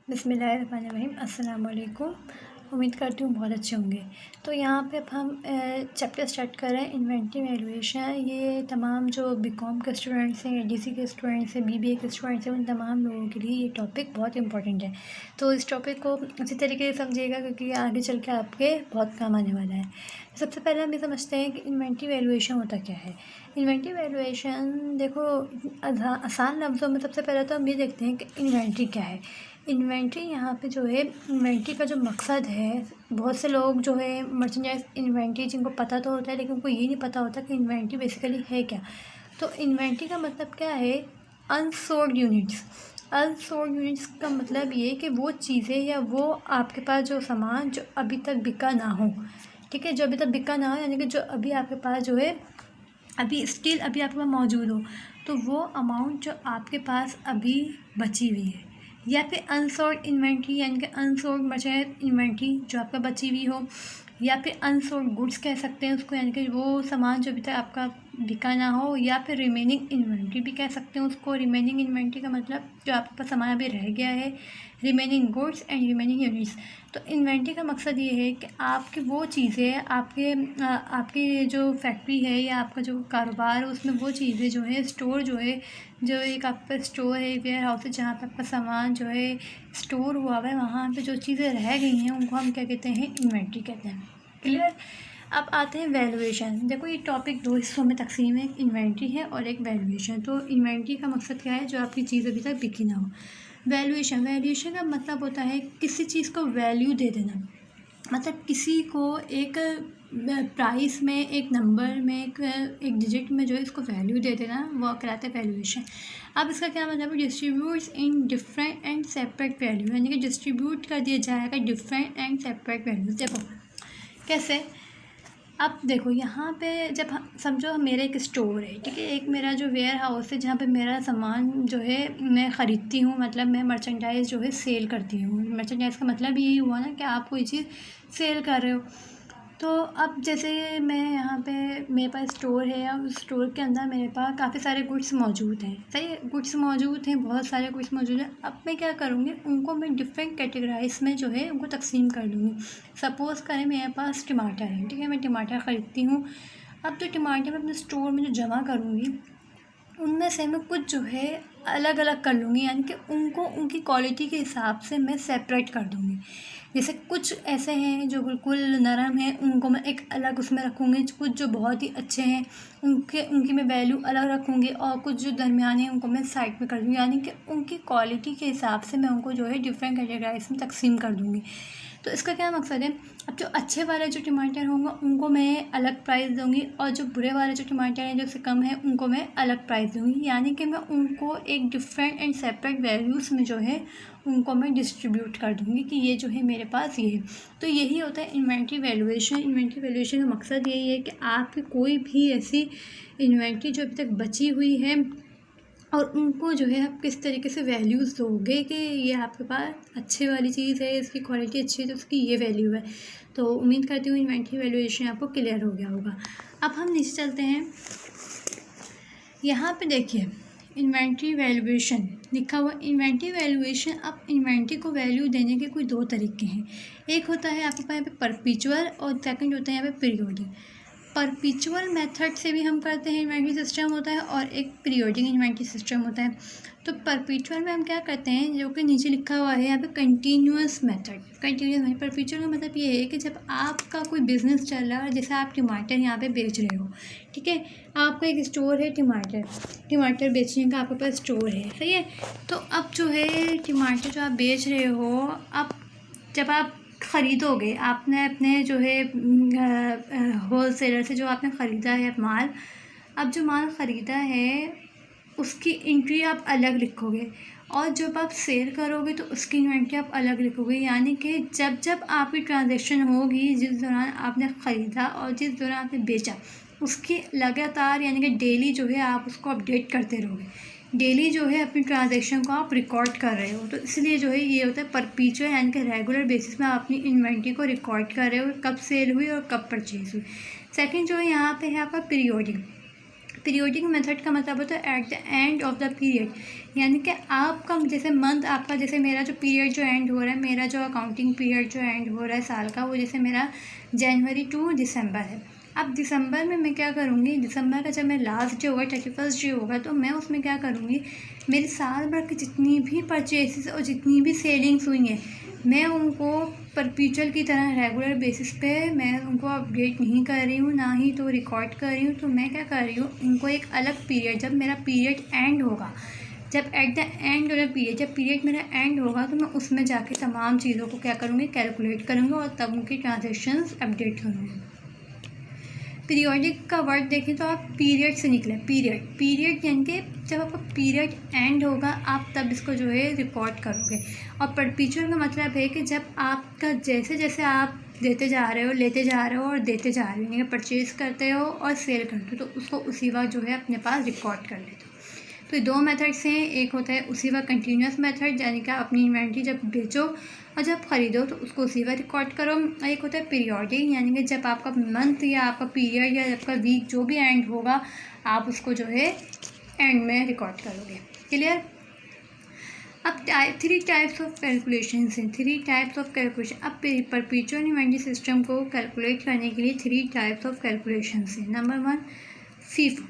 बिस्मिल्लाहिर्रहमानिर्रहीम। अस्सलाम वालेकुम। उम्मीद करती हूँ बहुत अच्छे होंगे। तो यहाँ पे अब हम चैप्टर स्टार्ट कर रहे हैं इन्वेंटरी वैल्यूएशन। ये तमाम जो बीकॉम के स्टूडेंट्स हैं, एडीसी के स्टूडेंट्स हैं, बीबीए के स्टूडेंट्स हैं, उन तमाम लोगों के लिए ये टॉपिक बहुत इंपॉर्टेंट है। तो इस टॉपिक को अच्छी तरीके से समझिएगा क्योंकि आगे चल के आपके बहुत काम आने वाला है। सबसे पहले हम ये समझते हैं कि इन्वेंटरी वैल्यूएशन होता क्या है। इन्वेंटरी वैल्यूएशन देखो, आसान लफ्ज़ों में सबसे पहले तो हम ये देखते हैं कि इन्वेंटरी क्या है। इन्वेंट्री यहाँ पे जो है, इन्वेंट्री का जो मकसद है, बहुत से लोग जो है मर्चेंडाइज इन्वेंट्री जिनको पता तो होता है लेकिन उनको ये नहीं पता होता कि इन्वेंट्री बेसिकली है क्या। तो इन्वेंट्री का मतलब क्या है, अनसोल्ड यूनिट्स। अनसोल्ड यूनिट्स का मतलब ये कि वो चीज़ें या वो आपके पास जो सामान जो अभी तक बिका ना हो, ठीक है, जो अभी तक बिका ना हो, यानी कि जो अभी आपके पास जो है अभी स्टिल अभी आपके पास मौजूद हो, तो वो अमाउंट जो आपके पास अभी बची हुई है, या फिर अनसोल्ड इन्वेंट्री यानी कि अनसोल्ड मर्चेंडाइज इन्वेंट्री जो आपका बची हुई हो, या फिर अनसोल्ड गुड्स कह सकते हैं उसको, यानी कि वो सामान जो अभी तक आपका बिका ना हो, या फिर रिमेनिंग इन्वेंट्री भी कह सकते हैं उसको। रिमेनिंग इन्वेंट्री का मतलब जो आपके पास सामान अभी रह गया है, remaining goods and remaining units. तो इन्वेंट्री का मकसद ये है कि आपकी वो चीज़ें आपकी जो फैक्ट्री है या आपका जो कारोबार है उसमें वो चीज़ें जो है स्टोर जो है, जो एक आपका स्टोर है, वेयर हाउस है, जहाँ पे आपका सामान जो है स्टोर हुआ हुआ है, वहाँ पे जो चीज़ें रह गई हैं उनको हम क्या कहते हैं, इन्वेंट्री कहते हैं। क्लियर। अब आते हैं वैल्यूएशन। देखो ये टॉपिक दो हिस्सों में तकसीम है, एक इन्वेंट्री है और एक वैल्यूएशन। तो इन्वेंट्री का मकसद क्या है, जो आपकी चीज़ अभी तक बिकी ना हो। वैल्यूएशन का मतलब होता है किसी चीज़ को वैल्यू दे देना, मतलब किसी को एक प्राइस में, एक नंबर में, एक डिजिट में जो है इसको वैल्यू दे देना, वो कहलाता है वैल्यूएशन। अब इसका क्या मतलब है, distributes in different and separate value, यानी कि डिस्ट्रीब्यूट कर दिया जाएगा डिफरेंट एंड सेपरेट वैल्यूज। देखो कैसे, अब देखो यहाँ पे जब समझो मेरा एक स्टोर है, ठीक है, एक मेरा जो वेयर हाउस है जहाँ पे मेरा सामान जो है मैं ख़रीदती हूँ, मतलब मैं मर्चेंडाइज़ जो है सेल करती हूँ। मर्चेंडाइज़ का मतलब यही हुआ ना कि आप कोई चीज़ सेल कर रहे हो। तो अब जैसे मैं यहाँ पे मेरे पास स्टोर है, अब उस स्टोर के अंदर मेरे पास काफ़ी सारे गुड्स मौजूद हैं, सही है, गुड्स मौजूद हैं, बहुत सारे गुड्स मौजूद हैं। अब मैं क्या करूँगी, उनको मैं डिफरेंट कैटेगराइज में जो है उनको तकसीम कर दूँगी। सपोज़ करें मेरे पास टमाटर है, ठीक है, मैं टमाटर ख़रीदती हूँ। अब जो टमाटर मैं अपने स्टोर में जो जमा करूँगी, उनमें से मैं कुछ जो है अलग अलग कर लूँगी, यानी कि उनको उनकी क्वालिटी के हिसाब से मैं सेपरेट कर दूँगी। जैसे कुछ ऐसे हैं जो बिल्कुल नरम हैं, उनको मैं एक अलग उसमें रखूँगी, कुछ जो बहुत ही अच्छे हैं उनकी मैं वैल्यू अलग रखूँगी, और कुछ जो दरमियाने हैं उनको मैं साइड में कर दूँगी, यानी कि उनकी क्वालिटी के हिसाब से मैं उनको जो है डिफरेंट कैटेगराइज में तकसीम कर दूँगी। तो इसका क्या मकसद है, अब जो अच्छे वाले जो टमाटर होंगे उनको मैं अलग प्राइस दूँगी, और जो बुरे वाले जो टमाटर हैं जो से कम है उनको मैं अलग प्राइस दूँगी, यानी कि मैं उनको एक डिफरेंट एंड सेपरेट वैल्यूज़ में जो है उनको मैं डिस्ट्रीब्यूट कर दूँगी कि ये जो है मेरे पास ये है। तो यही होता है इन्वेंट्री वैल्यूएशन। इन्वेंट्री वैल्यूएशन का मकसद यही है कि आपकी कोई भी ऐसी इन्वेंट्री जो अभी तक बची हुई है, और उनको जो है आप किस तरीके से वैल्यूज़ दोगे कि ये आपके पास अच्छे वाली चीज़ है, इसकी क्वालिटी अच्छी है तो उसकी ये वैल्यू है। तो उम्मीद करती हूँ इन्वेंट्री वैल्यूएशन आपको क्लियर हो गया होगा। अब हम नीचे चलते हैं, यहाँ पे देखिए इन्वेंट्री वैल्यूएशन लिखा हुआ। इन्वेंट्री वैल्यूएशन, अब इन्वेंट्री को वैल्यू देने के कोई दो तरीके हैं। एक होता है आपके पास यहाँ पे परपेचुअल, और सेकंड होता है यहाँ पे पीरियोडिक। परपेचुअल मेथड से भी हम करते हैं इन्वेंट्री सिस्टम होता है, और एक पीरियोडिक इन्वेंट्री सिस्टम होता है। तो परपेचुअल में हम क्या करते हैं, जो कि नीचे लिखा हुआ है यहाँ पे कंटिन्यूअस मेथड। कंटिन्यूअस परपेचुअल का मतलब ये है कि जब आपका कोई बिजनेस चल रहा है, जैसे आप टमाटर यहाँ पे बेच रहे हो, ठीक है, आपका एक स्टोर है, टमाटर बेचने का आपके पास स्टोर है, सही है। तो अब जो है टमाटर जो आप बेच रहे हो, अब जब आप ख़रीदोगे, आपने अपने जो है होलसेलर से जो आपने ख़रीदा है माल, अब जो माल ख़रीदा है उसकी एंट्री आप अलग लिखोगे, और जब आप सेल करोगे तो उसकी इन्वेंट्री आप अलग लिखोगे, यानी कि जब जब आपकी ट्रांजैक्शन होगी, जिस दौरान आपने ख़रीदा और जिस दौरान आपने बेचा, उसकी लगातार यानी कि डेली जो है आप उसको अपडेट करते रहोगे। डेली जो है अपनी ट्रांजैक्शन को आप रिकॉर्ड कर रहे हो, तो इसलिए जो है ये होता है परपेचुअल, यानी कि रेगुलर बेसिस में आप अपनी इन्वेंट्री को रिकॉर्ड कर रहे हो, कब सेल हुई और कब परचेज हुई। सेकंड जो है यहाँ पे है आपका पीरियोडिक। पीरियोडिक मेथड का मतलब होता है at the end of the period, यानी कि आपका जैसे मंथ आपका, जैसे मेरा जो पीरियड जो एंड हो रहा है, मेरा जो अकाउंटिंग पीरियड जो एंड हो रहा है साल का, वो जैसे मेरा जनवरी टू दिसंबर है। अब दिसंबर में मैं क्या करूँगी, दिसंबर का जब मैं लास्ट डे होगा 31 डे होगा, तो मैं उसमें क्या करूँगी, मेरी साल भर की जितनी भी परचेसेस और जितनी भी सेलिंग्स हुई हैं, मैं उनको परपेचुअल की तरह रेगुलर बेसिस पे मैं उनको अपडेट नहीं कर रही हूँ, ना ही तो रिकॉर्ड कर रही हूँ। तो मैं क्या कर रही हूँ, इनको एक अलग पीरियड, जब मेरा पीरियड एंड होगा, जब at the end of the period, जब पीरियड मेरा एंड होगा, तो मैं उसमें जाके तमाम चीज़ों को क्या करूँगी, कैलकुलेट करूँगी और तब उनकी ट्रांजेक्शन्स अपडेट करूँगी। पीरियोडिक का वर्ड देखें तो आप पीरियड से निकले, पीरियड यानी कि जब आपका पीरियड एंड होगा आप तब इसको जो है रिकॉर्ड करोगे। और परपेचुअल का मतलब है कि जब आपका जैसे जैसे आप देते जा रहे हो, लेते जा रहे हो और देते जा रहे हो, यानी कि परचेज़ करते हो और सेल करते हो, तो उसको उसी वक्त जो है अपने पास रिकॉर्ड कर लेते हो। तो ये दो मेथड्स हैं, एक होता है उसी वक्त कंटिन्यूस मेथड, यानी कि अपनी इन्वेंट्री जब बेचो और जब ख़रीदो तो उसको उसी वक्त रिकॉर्ड करो, और एक होता है पीरियोडिक, यानी कि जब आपका मंथ या आपका पीरियड या आपका वीक जो भी एंड होगा, आप उसको जो है एंड में रिकॉर्ड करोगे। क्लियर। अब थ्री टाइप्स ऑफ कैलकुलेशन हैं, थ्री टाइप्स ऑफ कैलकुलेशन। अब परपेचुअल इन्वेंट्री सिस्टम को कैलकुलेट करने के लिए थ्री टाइप्स ऑफ कैलकुलेशन हैं। Number 1 FIFO.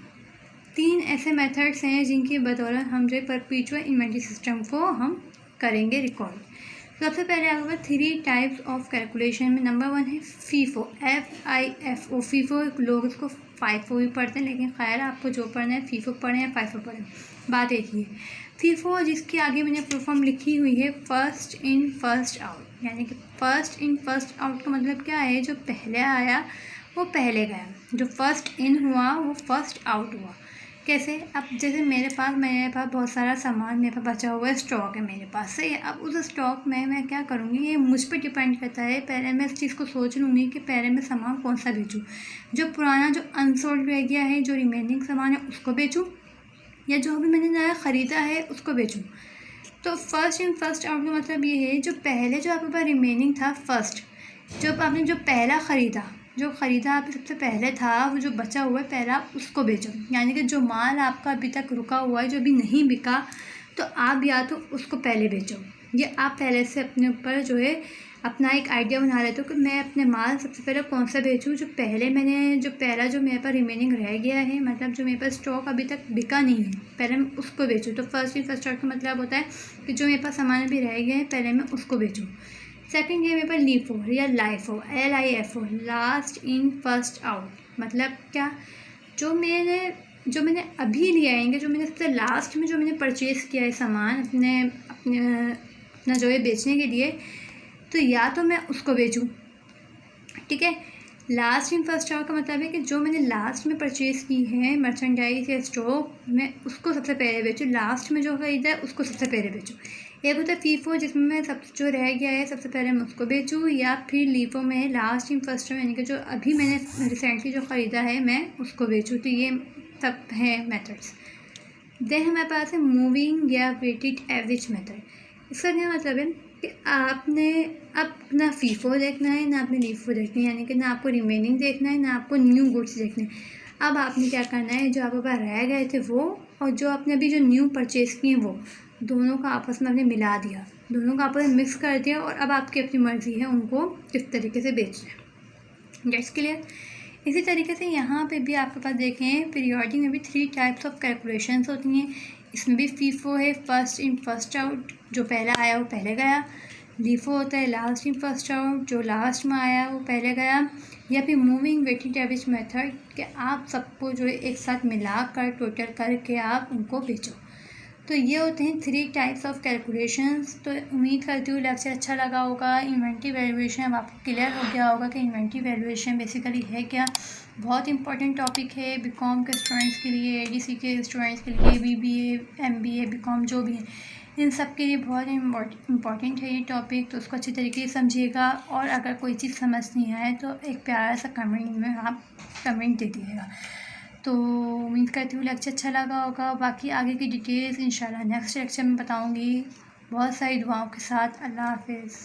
3 ऐसे मेथड्स हैं जिनकी बदौलत हम जो परपेचुअल इन्वेंट्री सिस्टम को हम करेंगे रिकॉर्ड। सबसे पहले आपके पास थ्री टाइप्स ऑफ कैलकुलेशन में नंबर 1 है फीफो, FIFO। फीफो लोग इसको फाइफो भी पढ़ते हैं, लेकिन खैर आपको जो पढ़ना है फीफो पढ़ें या फाइफो पढ़ें, बात एक ही है। फीफो जिसकी आगे मैंने फुल फॉर्म लिखी हुई है फर्स्ट इन फर्स्ट आउट, यानी कि फर्स्ट इन फर्स्ट आउट का मतलब क्या है, जो पहले आया वो पहले गया, जो फर्स्ट इन हुआ वो फर्स्ट आउट हुआ। कैसे, अब जैसे मेरे पास बहुत सारा सामान मेरे पास बचा हुआ है, स्टॉक है मेरे पास से, अब उस स्टॉक में मैं क्या करूँगी, ये मुझ पर डिपेंड करता है। पहले मैं इस चीज़ को सोच लूँगी कि पहले मैं सामान कौन सा बेचूँ, जो पुराना जो अनसोल्ड रह गया है, जो रिमेनिंग सामान है उसको बेचूँ, या जो अभी मैंने नया ख़रीदा है उसको बेचूँ। तो फर्स्ट इन फर्स्ट आउट का मतलब ये है, जो पहले जो आपके पास रिमेनिंग था फर्स्ट, जो आपने जो पहला ख़रीदा, जो ख़रीदा आपने सबसे पहले था, वो जो बचा हुआ है पहला उसको बेचो। यानी कि जो माल आपका अभी तक रुका हुआ है, जो अभी नहीं बिका, तो आप या तो उसको पहले बेचो, ये आप पहले से अपने ऊपर जो है अपना एक आइडिया बना लेते हो कि मैं अपने माल सबसे पहले कौन सा बेचूँ, जो पहले मैंने जो पहला जो मेरे पास रिमेनिंग रह गया है, मतलब जो मेरे पास स्टॉक अभी तक बिका नहीं है, पहले मैं उसको बेचूँ। तो फर्स्ट इन फर्स्ट आउट का मतलब होता है कि जो मेरे पास सामान अभी रह गए हैं पहले मैं उसको बेचूँ। सेकंड है मेरे पास लीफो या LIFO, LIFO, last in first out. मतलब क्या, जो मैंने अभी लिया है, जो मैंने सबसे लास्ट में जो मैंने परचेज़ किया है सामान अपना जो है बेचने के लिए, तो या तो मैं उसको बेचूँ, ठीक है। लास्ट इन फर्स्ट आउट का मतलब है कि जो मैंने लास्ट में परचेज़ की है मर्चेंडाइज या स्टॉक, मैं उसको सबसे पहले बेचूँ, लास्ट में जो ख़रीदा है उसको सबसे पहले बेचूँ। एक होता है फीफो जिसमें मैं सब जो रह गया है सबसे पहले मैं उसको बेचूँ, या फिर लीफो में लास्ट इन फर्स्ट में, यानी कि जो अभी मैंने रिसेंटली जो ख़रीदा है मैं उसको बेचूँ। तो ये सब हैं मेथड्स। देन हमारे पास है मूविंग या वेटेड एवरेज मेथड। इसका क्या मतलब है कि आपने अब ना फीफो देखना है ना आपने लीफो देखना है, यानी कि ना आपको रिमेनिंग देखना है ना आपको न्यू गुड्स देखना है। अब आपने क्या करना है, जो आपके पास रह गए थे वो और जो आपने अभी जो न्यू परचेज़ किए वो दोनों का आपस में आपने मिला दिया, दोनों का आपस में मिक्स कर दिया, और अब आपकी अपनी मर्ज़ी है उनको किस तरीके से बेचना है। Gets clear. इसी तरीके से यहाँ पे भी आपके पास देखें पीरियोडिक में भी थ्री टाइप्स ऑफ कैलकुलेशंस होती हैं। इसमें भी फीफो है फर्स्ट इन फर्स्ट आउट, जो पहला आया वो पहले गया। लीफो होता है लास्ट इन फर्स्ट आउट, जो लास्ट में आया वो पहले गया। या फिर मूविंग वेटेड एवरेज मेथड कि आप सबको जो है एक साथ मिला कर टोटल करके आप उनको बेचो। तो ये होते हैं थ्री टाइप्स ऑफ कैलकुलेशंस। तो उम्मीद करती हूँ लेक्चर अच्छा लगा होगा। इन्वेंट्री वैल्यूएशन अब आपको क्लियर हो गया होगा कि इन्वेंट्री वैल्यूएशन बेसिकली है क्या। बहुत इंपॉर्टेंट टॉपिक है बीकॉम के स्टूडेंट्स के लिए, एडीसी के स्टूडेंट्स के लिए, BBA MBA बीकॉम जो भी है, इन सब के लिए बहुत इम्पॉर्टेंट है ये टॉपिक। तो उसको अच्छी तरीके से समझिएगा, और अगर कोई चीज़ समझ नहीं आए तो एक प्यारा सा कमेंट में आप कमेंट दे दीजिएगा। तो उम्मीद करती हूँ लेक्चर अच्छा लगा होगा। बाकी आगे की डिटेल्स इंशाल्लाह नेक्स्ट लेक्चर में बताऊँगी, बहुत सारी दुआओं के साथ। अल्लाह हाफ़िज़।